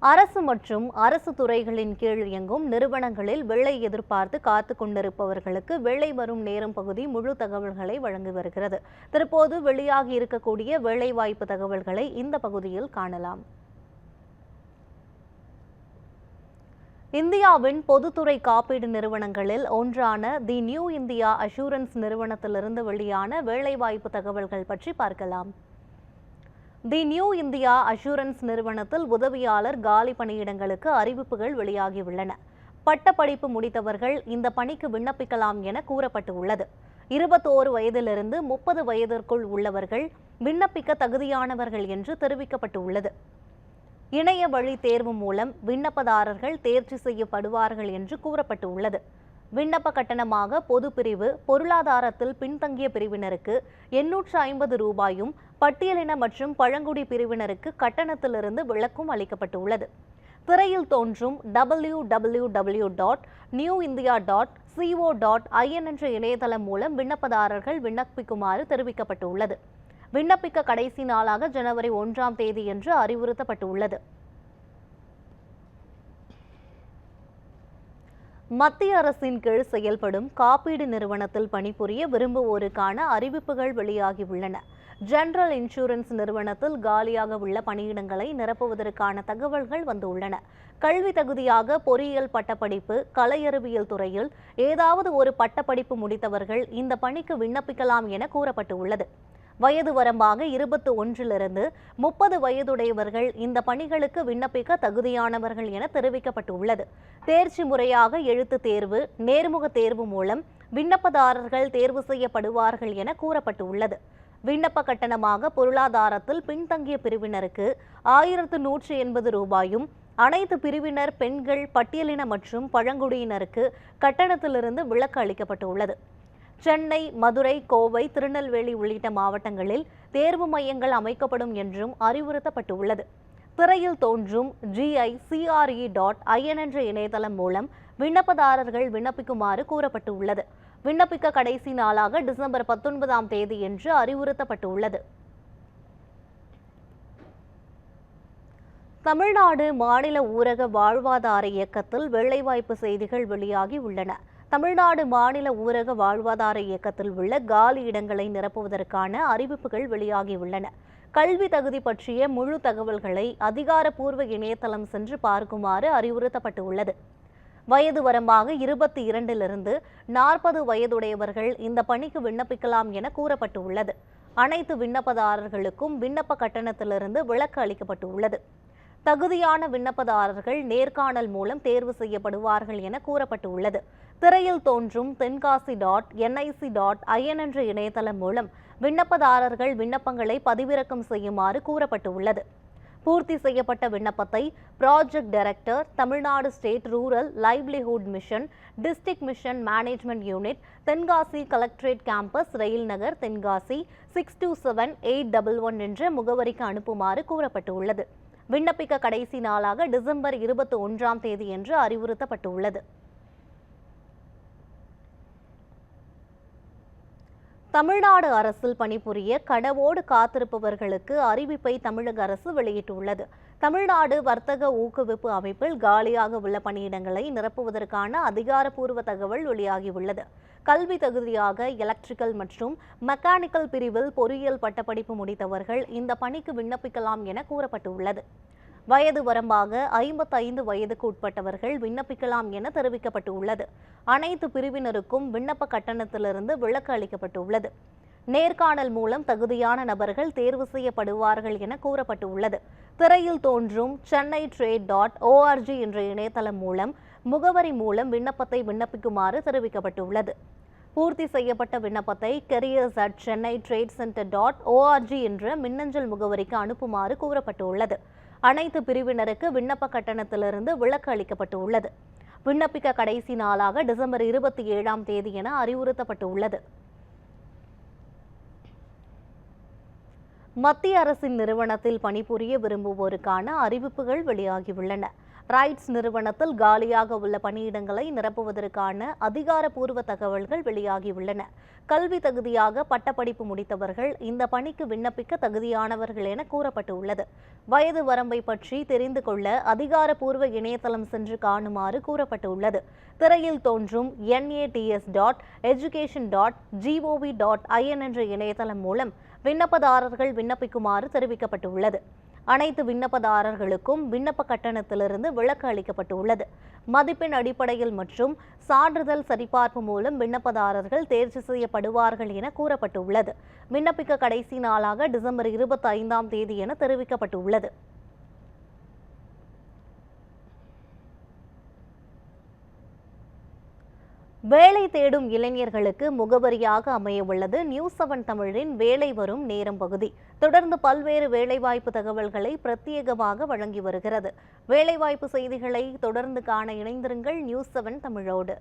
அரசு மற்றும் அரசு துறைகளின் கீழ் இயங்கும் நிறுவனங்களில் வேலை எதிர்பார்த்து காத்து கொண்டிருப்பவர்களுக்கு வேலை வரும் நேரம் பகுதி முழு தகவல்களை வழங்கி வருகிறது. தற்போது வெளியாகி இருக்கக்கூடிய வேலைவாய்ப்பு தகவல்களை இந்த பகுதியில் காணலாம். இந்தியாவின் பொதுத்துறை காப்பீடு நிறுவனங்களில் ஒன்றான தி நியூ இந்தியா அஷூரன்ஸ் நிறுவனத்திலிருந்து வெளியான வேலைவாய்ப்பு தகவல்கள் பற்றி பார்க்கலாம். தி நியூ இந்தியா அஷூரன்ஸ் நிறுவனத்தில் உதவியாளர் காலி பணியிடங்களுக்கு அறிவிப்புகள் வெளியாகியுள்ளன. பட்டப்படிப்பு முடித்தவர்கள் இந்த பணிக்கு விண்ணப்பிக்கலாம் என கூறப்பட்டுள்ளது. 21 வயதிலிருந்து 30 வயதிற்குள் உள்ளவர்கள் விண்ணப்பிக்க தகுதியானவர்கள் என்று தெரிவிக்கப்பட்டுள்ளது. இணைய வழி தேர்வு மூலம் விண்ணப்பதாரர்கள் தேர்ச்சி செய்யப்படுவார்கள் என்று கூறப்பட்டுள்ளது. விண்ணப்ப கட்டணமாக பொது பிரிவு, பொருளாதாரத்தில் பின்தங்கிய பிரிவினருக்கு 850 ரூபாயும், பட்டியலின மற்றும் பழங்குடி பிரிவினருக்கு கட்டணத்திலிருந்து விலக்கும் அளிக்கப்பட்டுள்ளது. திரையில் தோன்றும் www.newindia.co.in என்ற இணையதளம் மூலம் விண்ணப்பதாரர்கள் விண்ணப்பிக்குமாறு தெரிவிக்கப்பட்டுள்ளது. விண்ணப்பிக்க கடைசி நாளாக ஜனவரி 1ஆம் தேதி என்று அறிவுறுத்தப்பட்டுள்ளது. மத்திய அரசின் கீழ் செயல்படும் காப்பீடு நிறுவனத்தில் பணிபுரிய விரும்புவோருக்கான அறிவிப்புகள் வெளியாகியுள்ளன. ஜெனரல் இன்சூரன்ஸ் நிறுவனத்தில் காலியாக உள்ள பணியிடங்களை நிரப்புவதற்கான தகவல்கள் வந்துள்ளன. கல்வி தகுதியாக பொறியியல் பட்டப்படிப்பு, கலை அறிவியல் துறையில் ஏதாவது ஒரு பட்டப்படிப்பு முடித்தவர்கள் இந்த பணிக்கு விண்ணப்பிக்கலாம் என கூறப்பட்டுள்ளது. வயது வரம்பாக 21லிருந்து 30 வயதுடையவர்கள் இந்த பணிகளுக்கு விண்ணப்பிக்க தகுதியானவர்கள் என தெரிவிக்கப்பட்டுள்ளது. தேர்ச்சி முறையாக எழுத்து தேர்வு, நேர்முக தேர்வு மூலம் விண்ணப்பதாரர்கள் தேர்வு செய்யப்படுவார்கள் என கூறப்பட்டுள்ளது. விண்ணப்ப கட்டணமாக பொருளாதாரத்தில் பின்தங்கிய பிரிவினருக்கு 1180 ரூபாயும், அனைத்து பிரிவினர், பெண்கள், பட்டியலின மற்றும் பழங்குடியினருக்கு கட்டணத்திலிருந்து விலக்கு அளிக்கப்பட்டுள்ளது. சென்னை, மதுரை, கோவை, திருநெல்வேலி உள்ளிட்ட மாவட்டங்களில் தேர்வு மையங்கள் அமைக்கப்படும் என்றும் அறிவுறுத்தப்பட்டுள்ளது. திரையில் தோன்றும் GICRE.in என்ற இணையதளம் மூலம் விண்ணப்பதாரர்கள் விண்ணப்பிக்குமாறு கூறப்பட்டுள்ளது. விண்ணப்பிக்க கடைசி நாளாக டிசம்பர் 19ஆம் தேதி என்று அறிவுறுத்தப்பட்டுள்ளது. தமிழ்நாடு மாநில ஊரக வாழ்வாதார இயக்கத்தில் வேலைவாய்ப்பு செய்திகள் வெளியாகி உள்ளன. தமிழ்நாடு மாநில ஊரக வாழ்வாதார இயக்கத்தில் உள்ள காலி இடங்களை நிரப்புவதற்கான அறிவிப்புகள் வெளியாகியுள்ளன. கல்வி தகுதி பற்றிய முழு தகவல்களை அதிகாரப்பூர்வ இணையதளம் சென்று பார்க்குமாறு அறிவுறுத்தப்பட்டுள்ளது. வயது வரம்பாக 22லிருந்து 40 வயதுடையவர்கள் இந்த பணிக்கு விண்ணப்பிக்கலாம் என கூறப்பட்டுள்ளது. அனைத்து விண்ணப்பதாரர்களுக்கும் விண்ணப்ப கட்டணத்திலிருந்து விலக்கு அளிக்கப்பட்டுள்ளது. தகுதியான விண்ணப்பதாரர்கள் நேர்காணல் மூலம் தேர்வு செய்யப்படுவார்கள் என கூறப்பட்டுள்ளது. திரையில் தோன்றும் தென்காசி.nic.in என்ற இணையதளம் மூலம் விண்ணப்பதாரர்கள் விண்ணப்பங்களை பதிவிறக்கம் செய்யுமாறு கூறப்பட்டுள்ளது. பூர்த்தி செய்யப்பட்ட விண்ணப்பத்தை project director, Tamil Nadu state rural livelihood mission, district mission management unit, Tenkasi collectorate campus, rail Nagar, Tenkasi 627811 என்ற முகவரிக்கு அனுப்புமாறு கூறப்பட்டுள்ளது. விண்ணப்பிக்க கடைசி நாளாக டிசம்பர் 21ஆம் தேதி என்று அறிவுறுத்தப்பட்டுள்ளது. தமிழ்நாடு அரசில் பணிபுரிய கனவோடு காத்திருப்பவர்களுக்கு அறிவிப்பை தமிழக அரசு வெளியிட்டுள்ளது. தமிழ்நாடு வர்த்தக ஊக்குவிப்பு அமைப்பில் காலியாக உள்ள பணியிடங்களை நிரப்புவதற்கான அதிகாரப்பூர்வ தகவல் வெளியாகியுள்ளது. கல்வி தகுதியாக எலக்ட்ரிக்கல் மற்றும் மெக்கானிக்கல் பிரிவில் பொறியியல் பட்டப்படிப்பு முடித்தவர்கள் இந்த பணிக்கு விண்ணப்பிக்கலாம் என கூறப்பட்டுள்ளது. வயது வரம்பாக 55 வயதுக்கு உட்பட்டவர்கள் விண்ணப்பிக்கலாம் என தெரிவிக்கப்பட்டுள்ளது. அனைத்து பிரிவினருக்கும் விண்ணப்ப கட்டணத்திலிருந்து விலக்கு அளிக்கப்பட்டுள்ளது. நேர்காணல் மூலம் தகுதியான நபர்கள் தேர்வு செய்யப்படுவார்கள் என கூறப்பட்டுள்ளது. திரையில் தோன்றும் chennaitrade.org என்ற இணையதளம் மூலம் முகவரி மூலம் விண்ணப்பத்தை விண்ணப்பிக்குமாறு தெரிவிக்கப்பட்டுள்ளது. பூர்த்தி செய்யப்பட்ட விண்ணப்பத்தை careers@chennaitradecentre.org என்ற மின்னஞ்சல் முகவரிக்கு அனுப்புமாறு கூறப்பட்டுள்ளது. அனைத்து பிரிவினருக்கு விண்ணப்ப கட்டணத்திலிருந்து விலக்கு அளிக்கப்பட்டுள்ளது. விண்ணப்பிக்க கடைசி நாளாக டிசம்பர் 27ஆம் தேதி என அறிவுறுத்தப்பட்டுள்ளது. மத்திய அரசின் நிறுவனத்தில் பணிபுரிய விரும்புவோருக்கான அறிவிப்புகள் வெளியாகியுள்ளன. ரைட்ஸ் நிறுவனத்தில் காலியாக உள்ள பணியிடங்களை நிரப்புவதற்கான அதிகாரப்பூர்வ தகவல்கள் வெளியாகியுள்ளன. கல்வி தகுதியாக பட்டப்படிப்பு முடித்தவர்கள் இந்த பணிக்கு விண்ணப்பிக்க தகுதியானவர்கள் என கூறப்பட்டுள்ளது. வயது வரம்பை பற்றி தெரிந்து கொள்ள அதிகாரப்பூர்வ இணையதளம் சென்று காணுமாறு கூறப்பட்டுள்ளது. திரையில் தோன்றும் nats.education.gov.in என்ற இணையதளம் மூலம் விண்ணப்பதாரர்கள் விண்ணப்பிக்குமாறு தெரிவிக்கப்பட்டுள்ளது. அனைத்து விண்ணப்பதாரர்களுக்கும் விண்ணப்ப கட்டணத்திலிருந்து விலக்கு அளிக்கப்பட்டுள்ளது. மதிப்பெண் அடிப்படையில் மற்றும் சான்றிதழ் சரிபார்ப்பு மூலம் விண்ணப்பதாரர்கள் தேர்ச்சி செய்யப்படுவார்கள் என கூறப்பட்டுள்ளது. விண்ணப்பிக்க கடைசி நாளாக டிசம்பர் 25ஆம் தேதி என தெரிவிக்கப்பட்டுள்ளது. வேலை தேடும் இளைஞர்களுக்கு முகவரியாக அமைய உள்ளது நியூஸ்7 தமிழின் வேலை வரும் நேரம் பகுதி. தொடர்ந்து பல்வேறு வேலைவாய்ப்பு தகவல்களை பிரத்யேகமாக வழங்கி வருகிறது. வேலைவாய்ப்பு செய்திகளை தொடர்ந்து காண இணைந்திருங்கள் நியூஸ்7 தமிழோடு.